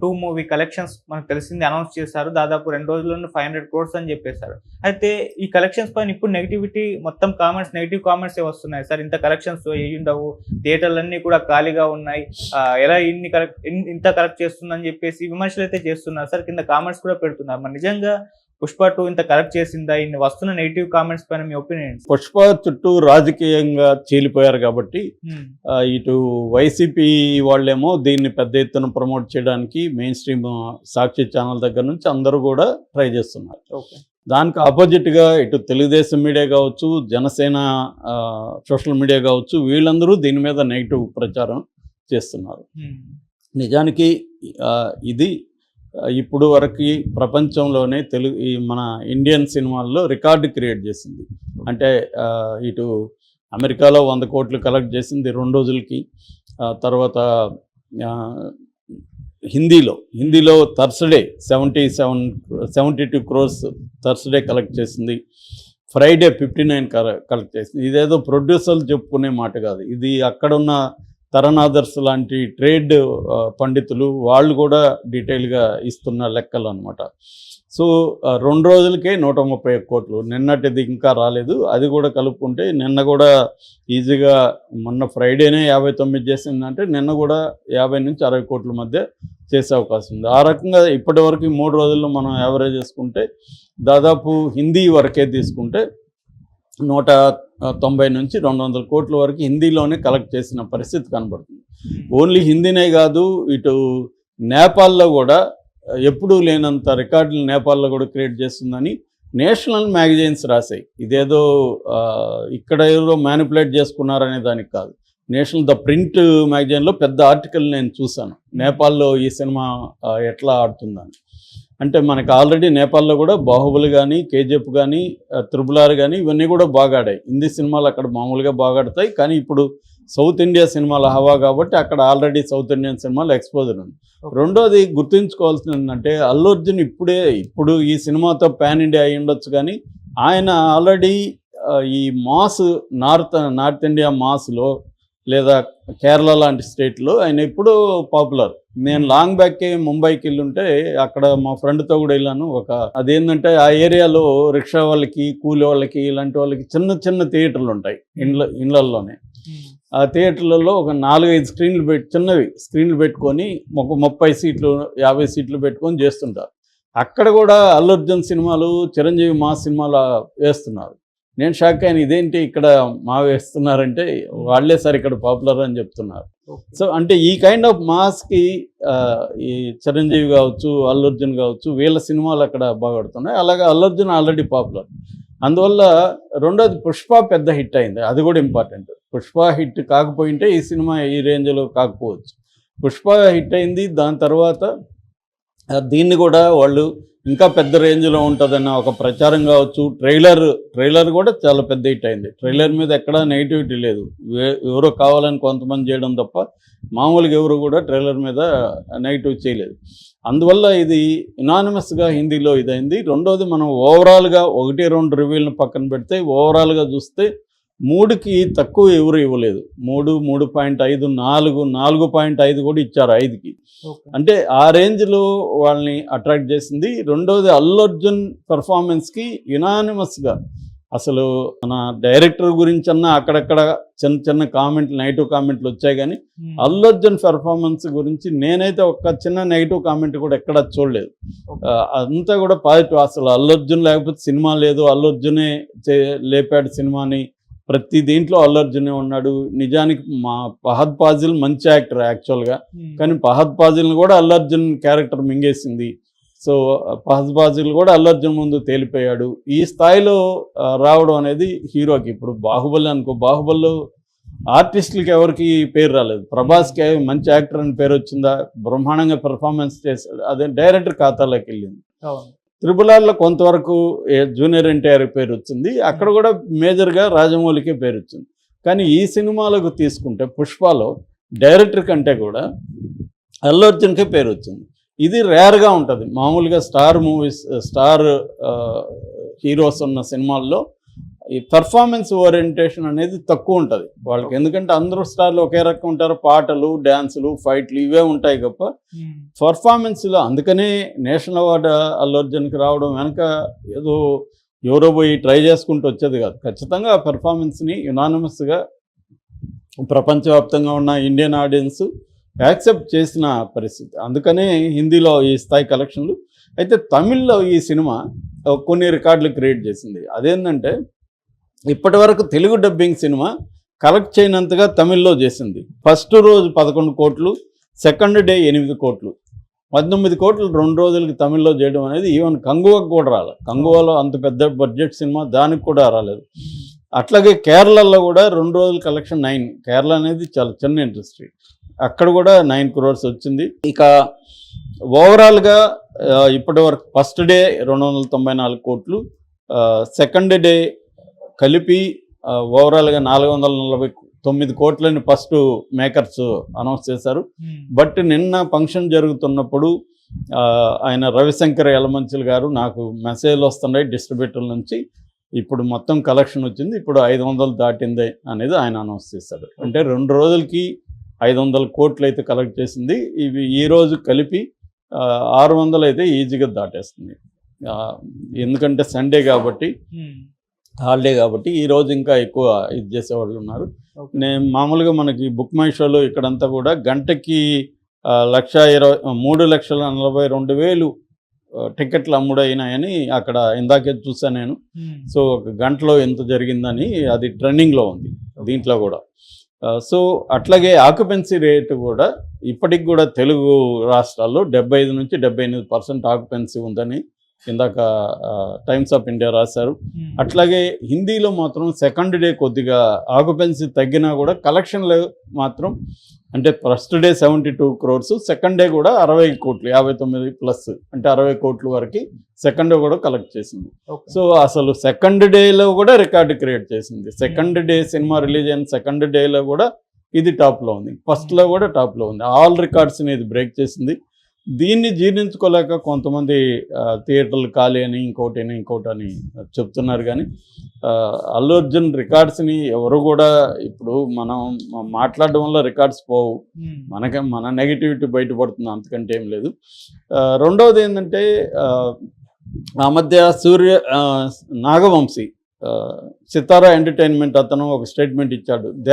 2 movie collections మనకు తెలిసింది announce చేశారు. దాదాపు 2 రోజుల్లోనే 500 క్రోర్స్ అని చెప్పేసారు. అయితే ఈ కలెక్షన్స్ పైన ఇప్పుడు నెగటివిటీ మొత్తం కామెంట్స్ నెగెటివ్ కామెంట్సే వస్తున్నాయి. సార్ ఇంత కలెక్షన్స్ అయ్యుండవు. థియేటర్‌లన్నీ కూడా ఖాళీగా ఉన్నాయి. ఎలా ఇంత కలెక్ట్ చేస్తుందని చెప్పేసి విమర్శలైతే చేస్తున్నారు. సార్ కింద కామెంట్స్ కూడా పెడుతున్నారు. మరి నిజంగా 'పుష్ప 2' ఇంత కలెక్ట్ చేసిందా? ఇన్ని వస్తున్న నెగెటివ్ కామెంట్స్ పైన మీ ఒపీనియన్? 'పుష్ప' చుట్టూ రాజకీయంగా చీలిపోయారు కాబట్టి ఇటు వైసీపీ వాళ్ళేమో దీన్ని పెద్ద ఎత్తున ప్రమోట్ చేయడానికి మెయిన్ స్ట్రీమ్ సాక్షి ఛానల్ దగ్గర నుంచి అందరూ కూడా ట్రై చేస్తున్నారు. దానికి ఆపోజిట్గా ఇటు తెలుగుదేశం మీడియా కావచ్చు, జనసేన సోషల్ మీడియా కావచ్చు, వీళ్ళందరూ దీని మీద నెగిటివ్ ప్రచారం చేస్తున్నారు. నిజానికి ఇది ఇప్పుడు వరకు ప్రపంచంలోనే మన ఇండియన్ సినిమాల్లో రికార్డు క్రియేట్ చేసింది. అంటే ఇటు అమెరికాలో 100 కోట్లు కలెక్ట్ చేసింది 2 రోజులకి. తర్వాత హిందీలో థర్స్డే 72 క్రోర్స్ థర్స్డే కలెక్ట్ చేసింది. ఫ్రైడే 59 కలెక్ట్ చేసింది. ఇదేదో ప్రొడ్యూసర్లు చెప్పుకునే మాట కాదు. ఇది అక్కడున్న తరణాదర్స్ లాంటి ట్రేడ్ పండితులు వాళ్ళు కూడా డీటెయిల్గా ఇస్తున్న లెక్కలు అనమాట. సో 2 రోజులకే 131 కోట్లు. నిన్నటిది ఇంకా రాలేదు, అది కూడా కలుపుకుంటే నిన్న కూడా ఈజీగా మొన్న ఫ్రైడేనే 59 చేసిందంటే నిన్న కూడా 50 నుంచి 60 కోట్ల మధ్య చేసే అవకాశం ఉంది. ఆ రకంగా ఇప్పటి వరకు 3 రోజుల్లో మనం యావరేజ్ చేసుకుంటే దాదాపు హిందీ వరకే తీసుకుంటే 190 నుంచి 200 కోట్ల వరకు హిందీలోనే కలెక్ట్ చేసిన పరిస్థితి కనబడుతుంది. ఓన్లీ హిందీనే కాదు, ఇటు నేపాల్లో కూడా ఎప్పుడూ లేనంత రికార్డులు నేపాల్లో కూడా క్రియేట్ చేస్తుందని నేషనల్ మ్యాగజైన్స్ రాశాయి. ఇదేదో ఇక్కడ ఏదో మ్యానిపులేట్ చేసుకున్నారనే దానికి కాదు. ద ప్రింట్ మ్యాగజైన్లో పెద్ద ఆర్టికల్ నేను చూశాను, నేపాల్లో ఈ సినిమా ఎట్లా ఆడుతుందని. అంటే మనకు ఆల్రెడీ నేపాల్లో కూడా బాహుబలి కానీ, కేజీఎఫ్ కానీ, RRR కానీ ఇవన్నీ కూడా బాగా ఆడాయి. హిందీ సినిమాలు అక్కడ మామూలుగా బాగా ఆడతాయి, కానీ ఇప్పుడు సౌత్ ఇండియా సినిమాల హవా కాబట్టి అక్కడ ఆల్రెడీ సౌత్ ఇండియన్ సినిమాలు ఎక్స్పోజర్ ఉంది. రెండోది గుర్తుంచుకోవాల్సింది ఏంటంటే అల్లు అర్జున్ ఇప్పుడు ఈ సినిమాతో పాన్ ఇండియా అయి ఉండొచ్చు, కానీ ఆయన ఆల్రెడీ ఈ నార్త్ ఇండియా మాస్లో లేదా కేరళ లాంటి స్టేట్లో ఆయన ఎప్పుడూ పాపులర్. నేను లాంగ్ బ్యాక్కి ముంబైకి వెళ్ళుంటే అక్కడ మా ఫ్రెండ్తో కూడా వెళ్ళాను. అదేంటంటే ఆ ఏరియాలో రిక్షా వాళ్ళకి, కూలి వాళ్ళకి, ఇలాంటి వాళ్ళకి చిన్న చిన్న థియేటర్లు ఉంటాయి ఇండ్లల్లోనే. ఆ థియేటర్లలో ఒక 4-5 చిన్నవి స్క్రీన్లు పెట్టుకొని ఒక 30 సీట్లు 50 సీట్లు పెట్టుకొని చేస్తుంటారు. అక్కడ కూడా అల్లు అర్జున్ సినిమాలు, చిరంజీవి మాస్ సినిమాలు వేస్తున్నారు. నేను షాక్ అయిన, ఇదేంటి ఇక్కడ మా వేస్తున్నారంటే వాళ్ళే సార్ ఇక్కడ పాపులర్ అని చెప్తున్నారు. సో అంటే ఈ కైండ్ ఆఫ్ మాస్కి ఈ చిరంజీవి కావచ్చు, అల్లు అర్జున్ కావచ్చు, వీళ్ళ సినిమాలు అక్కడ బాగుపడుతున్నాయి. అలాగే అల్లు అర్జున్ ఆల్రెడీ పాపులర్. అందువల్ల రెండోది 'పుష్ప' పెద్ద హిట్ అయింది, అది కూడా ఇంపార్టెంట్. 'పుష్ప' హిట్ కాకపోయింటే ఈ సినిమా ఈ రేంజ్లో కాకపోవచ్చు. 'పుష్ప' హిట్ అయింది, దాని తర్వాత దీన్ని కూడా వాళ్ళు ఇంకా పెద్ద రేంజ్లో ఉంటుందన్న ఒక ప్రచారం కావచ్చు. ట్రైలర్ కూడా చాలా పెద్ద హిట్ అయింది. ట్రైలర్ మీద ఎక్కడా నెగిటివిటీ లేదు. ఎవరో కావాలని కొంతమంది చేయడం తప్ప మామూలుగా ఎవరు కూడా ట్రైలర్ మీద నెగిటివ్ చేయలేదు. అందువల్ల ఇది యునానిమస్గా హిందీలో ఇదైంది. రెండోది మనం ఓవరాల్గా 1-2 రివ్యూలను పక్కన పెడితే ఓవరాల్గా చూస్తే 3కి తక్కువ ఎవరు ఇవ్వలేదు. 3, 3.5, 4.5 కూడా ఇచ్చారు 5కి. అంటే ఆ రేంజ్లో వాళ్ళని అట్రాక్ట్ చేసింది. రెండోది అల్లు అర్జున్ పెర్ఫార్మెన్స్కి యునానిమస్గా అసలు మన డైరెక్టర్ గురించి అన్నా అక్కడక్కడ చిన్న కామెంట్లు, నెగిటివ్ కామెంట్లు వచ్చాయి, కానీ అల్లు అర్జున్ పెర్ఫార్మెన్స్ గురించి నేనైతే ఒక చిన్న నెగిటివ్ కామెంట్ కూడా ఎక్కడ చూడలేదు. అంతా కూడా పాజిటివ్. అసలు అల్లు అర్జున్ లేకపోతే సినిమా లేదు, అల్లు అర్జునే లేపాడు సినిమాని, ప్రతి దీంట్లో అల్లు అర్జునే ఉన్నాడు. నిజానికి ఫహద్ ఫాజిల్ మంచి యాక్టర్ యాక్చువల్గా, కానీ ఫహద్ ఫాజిల్ని కూడా అల్లు అర్జున్ క్యారెక్టర్ మింగేసింది. సో ఫహద్ ఫాజిల్ కూడా అల్లు అర్జున్ ముందు తేలిపోయాడు. ఈ స్థాయిలో రావడం అనేది హీరోకి. ఇప్పుడు బాహుబలిలో ఆర్టిస్టులకి ఎవరికి పేరు రాలేదు. ప్రభాస్కి మంచి యాక్టర్ అని పేరు వచ్చిందా, బ్రహ్మాండంగా పెర్ఫార్మెన్స్ చేశాడు, అదే డైరెక్టర్ ఖాతాలోకి వెళ్ళింది. RRRలో కొంతవరకు జూనియర్ ఎన్టీఆర్ పేరు వచ్చింది, అక్కడ కూడా మేజర్గా రాజమౌళికే పేరు వచ్చింది. కానీ ఈ సినిమాలకు తీసుకుంటే 'పుష్పలో' డైరెక్టర్ కంటే కూడా అల్లు అర్జున్కే పేరు వచ్చింది. ఇది రేర్గా ఉంటుంది. మామూలుగా స్టార్ హీరోస్ ఉన్న సినిమాల్లో ఈ పెర్ఫార్మెన్స్ ఓరియంటేషన్ అనేది తక్కువ ఉంటుంది వాళ్ళకి. ఎందుకంటే అందరూ స్టార్లు ఒకే రకం ఉంటారు, పాటలు, డ్యాన్సులు, ఫైట్లు ఇవే ఉంటాయి తప్ప పర్ఫార్మెన్స్లో. అందుకనే నేషనల్ అవార్డు అల్లు అర్జున్కి రావడం వెనక ఏదో ఎవరో పోయి ట్రై చేసుకుంటూ వచ్చేది కాదు. ఖచ్చితంగా ఆ పెర్ఫార్మెన్స్ని యునానిమస్గా ప్రపంచవ్యాప్తంగా ఉన్న ఇండియన్ ఆడియన్స్ యాక్సెప్ట్ చేసిన పరిస్థితి. అందుకనే హిందీలో ఈ స్థాయి కలెక్షన్లు. అయితే తమిళ్లో ఈ సినిమా కొన్ని రికార్డులు క్రియేట్ చేసింది. అదేంటంటే ఇప్పటి వరకు తెలుగు డబ్బింగ్ సినిమా కలెక్ట్ చేయనంతగా తమిళ్లో చేసింది. ఫస్ట్ రోజు 11 కోట్లు, సెకండ్ డే 8 కోట్లు, 19 కోట్లు 2 రోజులకి తమిళ్లో చేయడం అనేది ఈవెన్ కంగువకు కూడా రాలేదు. కంగువలో అంత పెద్ద బడ్జెట్ సినిమా, దానికి కూడా రాలేదు. అట్లాగే కేరళలో కూడా 2 రోజుల కలెక్షన్ 9. కేరళ అనేది చాలా చిన్న ఇండస్ట్రీ, అక్కడ కూడా 9 crores వచ్చింది. ఇక ఓవరాల్గా ఇప్పటి వరకు ఫస్ట్ డే 294 కోట్లు, సెకండ్ డే కలిపి ఓవరాల్గా 449 కోట్లని ఫస్ట్ మేకర్స్ అనౌన్స్ చేశారు. బట్ నిన్న ఫంక్షన్ జరుగుతున్నప్పుడు ఆయన రవిశంకర్ యలమంచిల్ గారు, నాకు మెసేజ్లు వస్తున్నాయి డిస్ట్రిబ్యూటర్ నుంచి, ఇప్పుడు మొత్తం కలెక్షన్ వచ్చింది, ఇప్పుడు 500 దాటింది అనేది ఆయన అనౌన్స్ చేశారు. అంటే 2 రోజులకి 500 కోట్లు అయితే కలెక్ట్ చేసింది. ఇవి ఈరోజు కలిపి 600 అయితే ఈజీగా దాటేస్తుంది. ఎందుకంటే సండే కాబట్టి, హాలిడే కాబట్టి ఈరోజు ఇంకా ఎక్కువ ఇది చేసేవాళ్ళు ఉన్నారు. నేను మామూలుగా మనకి బుక్ మై షోలో ఇక్కడంతా కూడా గంటకి 3,42,000 టికెట్లు అమ్ముడైనాయని అక్కడ ఇందాకే చూసాను నేను. సో ఒక గంటలో ఎంత జరిగిందని అది ట్రెండింగ్లో ఉంది దీంట్లో కూడా. సో అట్లాగే ఆక్యుపెన్సీ రేటు కూడా ఇప్పటికి కూడా తెలుగు రాష్ట్రాల్లో 75 నుంచి 78% ఆక్యుపెన్సీ ఉందని ఇందాక టైమ్స్ ఆఫ్ ఇండియా రాశారు. అట్లాగే హిందీలో మాత్రం సెకండ్ డే కొద్దిగా ఆక్యుపెన్సీ తగ్గినా కూడా కలెక్షన్లు మాత్రం, అంటే first day 72 crores, second day కూడా 60 కోట్లు, 59 ప్లస్, అంటే 60 కోట్ల వరకు సెకండ్ డే కూడా కలెక్ట్ చేసింది. సో అసలు సెకండ్ డేలో కూడా రికార్డు క్రియేట్ చేసింది. సెకండ్ డే సినిమా రిలీజ్ అయిన సెకండ్ డేలో కూడా ఇది టాప్లో ఉంది, ఫస్ట్లో కూడా టాప్లో ఉంది. ఆల్ రికార్డ్స్ని ఇది బ్రేక్ చేసింది. దీన్ని జీర్ణించుకోలేక కొంతమంది థియేటర్లు ఖాళీ అని ఇంకోటి అని చెప్తున్నారు. కానీ అల్లు అర్జున్ రికార్డ్స్ని ఎవరు కూడా ఇప్పుడు మనం మాట్లాడడం వల్ల రికార్డ్స్ పోవు, మన నెగిటివిటీ బయటపడుతుంది, అంతకంటే ఏం లేదు. రెండవది ఏంటంటే ఆ మధ్య నాగవంశీ సితారా ఎంటర్టైన్మెంట్ అతను ఒక స్టేట్మెంట్ ఇచ్చాడు.